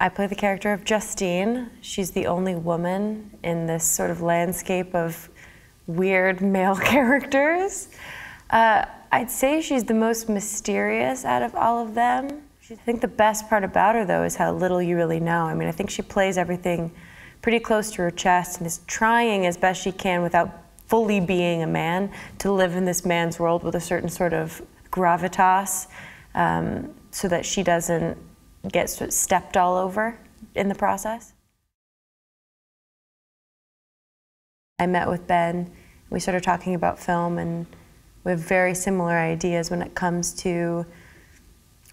I play the character of Justine. She's the only woman in this sort of landscape of weird male characters. I'd say she's the most mysterious out of all of them. I think the best part about her, though, is how little you really know. I mean, I think she plays everything pretty close to her chest and is trying as best she can without fully being a man to live in this man's world with a certain sort of gravitas, so that she doesn't get sort of stepped all over in the process. I met with Ben. We started talking about film, and we have very similar ideas when it comes to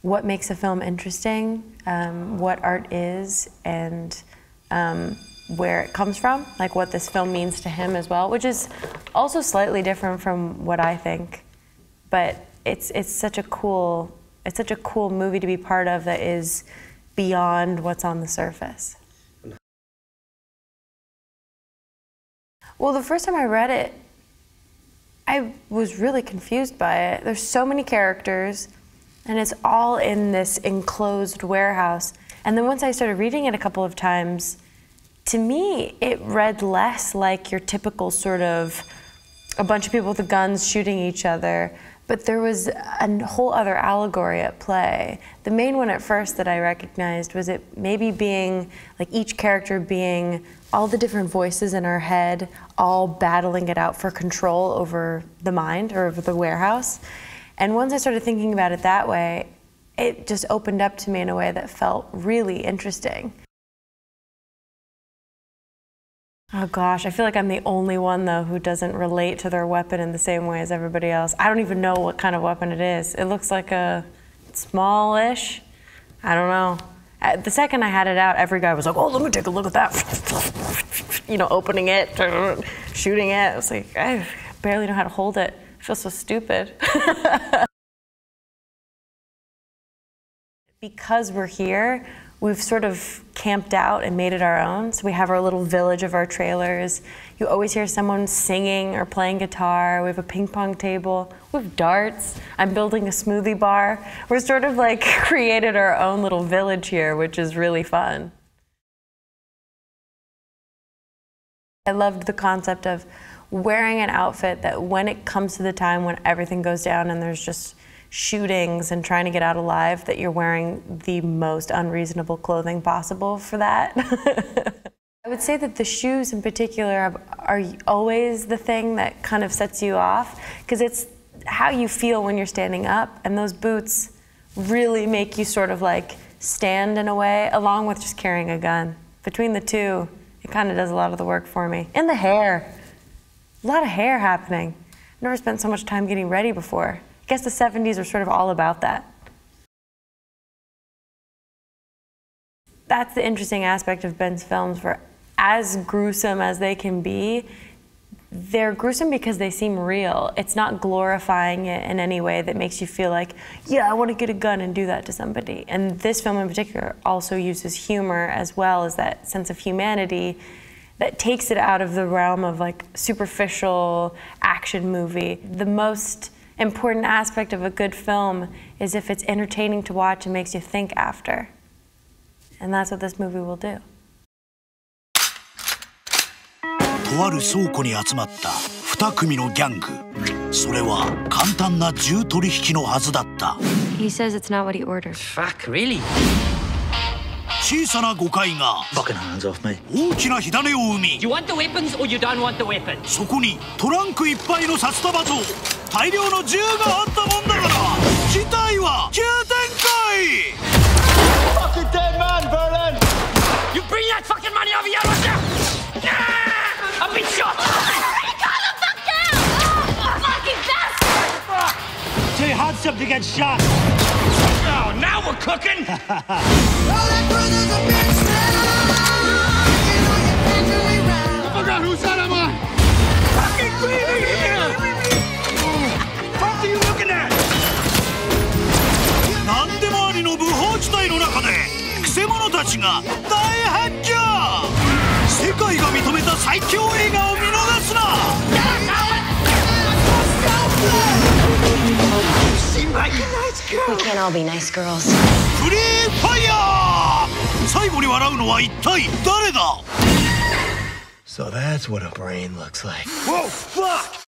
what makes a film interesting, what art is, and where it comes from, like what this film means to him as well, which is also slightly different from what I think. But it's such a cool movie to be part of that is beyond what's on the surface. Well, the first time I read it, I was really confused by it. There's so many characters, and it's all in this enclosed warehouse. And then once I started reading it a couple of times, to me, it read less like your typical sort of a bunch of people with guns shooting each other, but there was a whole other allegory at play. The main one at first that I recognized was it maybe being, like each character being all the different voices in our head, all battling it out for control over the mind or over the warehouse. And once I started thinking about it that way, it just opened up to me in a way that felt really interesting. Oh gosh, I feel like I'm the only one, though, who doesn't relate to their weapon in the same way as everybody else. I don't even know what kind of weapon it is. It looks like a smallish, I don't know. The second I had it out, every guy was like, oh, let me take a look at that. You know, opening it, shooting it. I was like, I barely know how to hold it. I feel so stupid. Because we're here, we've sort of camped out and made it our own. So we have our little village of our trailers. You always hear someone singing or playing guitar. We have a ping pong table. We have darts. I'm building a smoothie bar. We're sort of like created our own little village here, which is really fun. I loved the concept of wearing an outfit that when it comes to the time when everything goes down and there's just shootings and trying to get out alive, that you're wearing the most unreasonable clothing possible for that. I would say that the shoes in particular are always the thing that kind of sets you off, because it's how you feel when you're standing up, and those boots really make you sort of like stand in a way, along with just carrying a gun. Between the two, it kind of does a lot of the work for me. And the hair. A lot of hair happening. I've never spent so much time getting ready before. I guess the 70s are sort of all about that. That's the interesting aspect of Ben's films, where as gruesome as they can be, they're gruesome because they seem real. It's not glorifying it in any way that makes you feel like, yeah, I want to get a gun and do that to somebody. And this film in particular also uses humor as well as that sense of humanity that takes it out of the realm of like superficial action movie. The most important aspect of a good film is if it's entertaining to watch and makes you think after. And that's what this movie will do. とある倉庫に集まった2組のギャング。それは簡単な銃取引のはずだった。He says it's not what he ordered. Fuck, really? 小さな誤解が Fucking hands off me. 大きな火種を生み、 You want the weapons or you don't want the weapons? そこにトランクいっぱいの札束と大量の銃があったもんだから、事態は急展開。 Fucking dead man, Berlin! You bring that fucking money over here, won't you? I've been shot! Calm the fuck down! Oh, fucking bastard! Too handsome to get shot! Oh, now we're cooking! I forgot whose side am I? Fucking cleaning here! What are you looking at? 何でもありの無法地帯の中でクセ者たちが大発見。世界が認めた最強映画を見逃すな。 Seem like a nice girl. We can't all be nice girls. フリーファイヤー。最後にに笑うのは一体誰だ？ So that's what a brain looks like. Whoa, fuck!